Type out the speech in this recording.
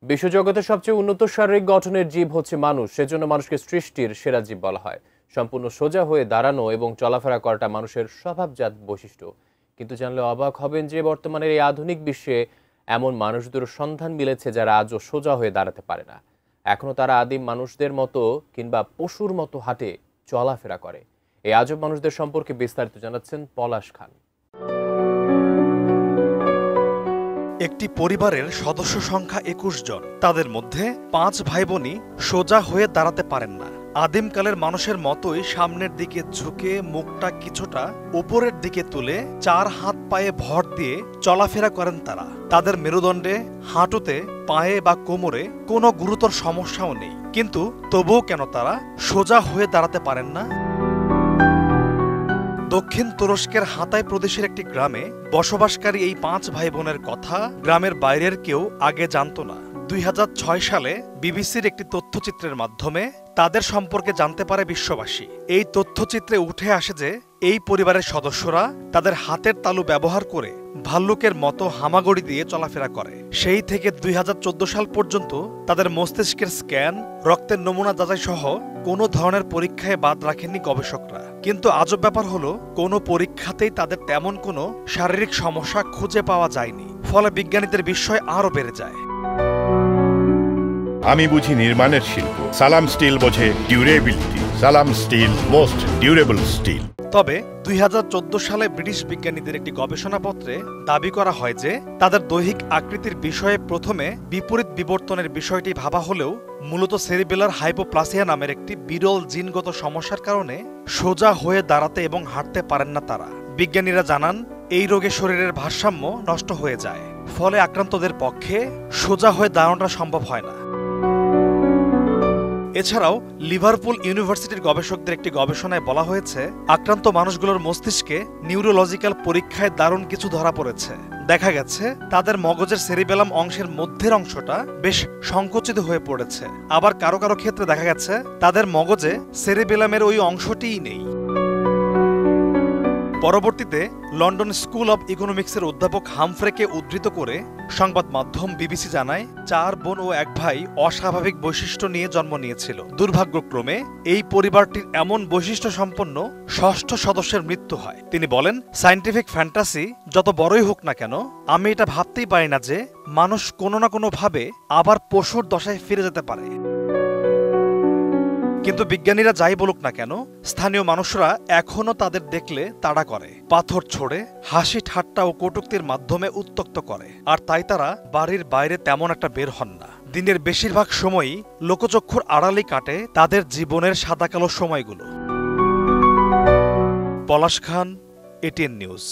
বিশ্বজগতের সবচেয়ে উন্নত শারীরিক গঠনের জীব হচ্ছে মানুষ। সেজন্য মানুষকে সৃষ্টির সেরা জীব বলা হয়। সম্পূর্ণ সোজা হয়ে দাঁড়ানো এবং চলাফেরা করাটা মানুষের স্বভাবজাত বৈশিষ্ট্য। কিন্তু জানলে অবাক হবেন যে বর্তমানের এই আধুনিক বিশ্বে এমন মানুষদের সন্ধান মিলেছে যারা আজও সোজা হয়ে দাঁড়াতে পারে না। এখনো তারা আদিম মানুষদের মতো কিংবা পশুর মতো হাঁটে, চলাফেরা করে। এই আজব মানুষদের সম্পর্কে বিস্তারিত জানাচ্ছেন পলাশ খান। একটি পরিবারের সদস্য সংখ্যা ২১ জন। তাদের মধ্যে ৫ ভাই বোনই সোজা হয়ে দাঁড়াতে পারেন না। আদিমকালের মানুষের মতোই সামনের দিকে ঝুঁকে মুখটা কিছুটা উপরের দিকে তুলে ৪ হাত পায়ে ভর দিয়ে চলাফেরা করেন তারা। তাদের মেরুদণ্ডে, হাঁটুতে, পায়ে বা কোমরে কোনো গুরুতর সমস্যাও নেই। কিন্তু তবুও কেন তারা সোজা হয়ে দাঁড়াতে পারেন না? দক্ষিণ তুরস্কের হাতাই প্রদেশের একটি গ্রামে বসবাসকারী এই ৫ ভাই বোনের কথা গ্রামের বাইরের কেউ আগে জানত না। ২০০৬ সালে বিবিসির একটি তথ্যচিত্রের মাধ্যমে তাদের সম্পর্কে জানতে পারে বিশ্ববাসী। এই তথ্যচিত্রে উঠে আসে যে এই পরিবারের সদস্যরা তাদের হাতের তালু ব্যবহার করে ভাল্লুকের মতো হামাগুড়ি দিয়ে চলাফেরা করে। সেই থেকে ২০১৪ সাল পর্যন্ত তাদের মস্তিষ্কের স্ক্যান, রক্তের নমুনা যাচাই সহ কোনো ধরনের পরীক্ষায় বাদ রাখেননি গবেষকরা। কিন্তু আজব ব্যাপার হলো, কোনো পরীক্ষাতেই তাদের তেমন কোনো শারীরিক সমস্যা খুঁজে পাওয়া যায়নি। ফলে বিজ্ঞানীদের বিস্ময় আরও বেড়ে যায়। আমি বুঝি নির্মাণের শিল্প, সালাম স্টিল বোঝে ডিউরেবিলিটি। সালাম স্টিল, মোস্ট ডিউরেবল স্টিল। তবে ২০১৪ সালে ব্রিটিশ বিজ্ঞানীদের একটি গবেষণাপত্রে দাবি করা হয় যে তাদের দৈহিক আকৃতির বিষয়ে প্রথমে বিপরীত বিবর্তনের বিষয়টি ভাবা হলেও মূলত সেরিবেলার হাইপোপ্লাসিয়া নামের একটি বিরল জিনগত সমস্যার কারণে সোজা হয়ে দাঁড়াতে এবং হাঁটতে পারেন না তারা। বিজ্ঞানীরা জানান, এই রোগে শরীরের ভারসাম্য নষ্ট হয়ে যায়। ফলে আক্রান্তদের পক্ষে সোজা হয়ে দাঁড়ানোটা সম্ভব হয় না। এছাড়াও লিভারপুল ইউনিভার্সিটির গবেষকদের একটি গবেষণায় বলা হয়েছে, আক্রান্ত মানুষগুলোর মস্তিষ্কে নিউরোলজিক্যাল পরীক্ষায় দারুণ কিছু ধরা পড়েছে। দেখা গেছে তাদের মগজের সেরিবেলাম অংশের মধ্যের অংশটা বেশ সংকুচিত হয়ে পড়েছে। আবার কারো কারো ক্ষেত্রে দেখা গেছে তাদের মগজে সেরিবেলামের ওই অংশটিই নেই। পরবর্তীতে লন্ডন স্কুল অব ইকোনমিক্সের অধ্যাপক হামফ্রেকে উদ্ধৃত করে সংবাদ মাধ্যম বিবিসি জানায়, ৪ বোন ও ১ ভাই অস্বাভাবিক বৈশিষ্ট্য নিয়ে জন্ম নিয়েছিল। দুর্ভাগ্যক্রমে এই পরিবারটির এমন বৈশিষ্ট্য সম্পন্ন ৬ষ্ঠ সদস্যের মৃত্যু হয়। তিনি বলেন, সায়েন্টিফিক ফ্যান্টাসি যত বড়ই হোক না কেন, আমি এটা ভাবতেই পারি না যে মানুষ কোনো না কোনো ভাবে আবার পশুর দশায় ফিরে যেতে পারে। কিন্তু বিজ্ঞানীরা যাই বলুক না কেন, স্থানীয় মানুষরা এখনও তাদের দেখলে তাড়া করে, পাথর ছোড়ে, হাসি ঠাট্টা ও কটূক্তির মাধ্যমে উত্ত্যক্ত করে। আর তাই তারা বাড়ির বাইরে তেমন একটা বের হন না। দিনের বেশিরভাগ সময়ই লোকচক্ষুর আড়ালেই কাটে তাদের জীবনের সাদাকালো সময়গুলো। পলাশ খান, এটিএন নিউজ।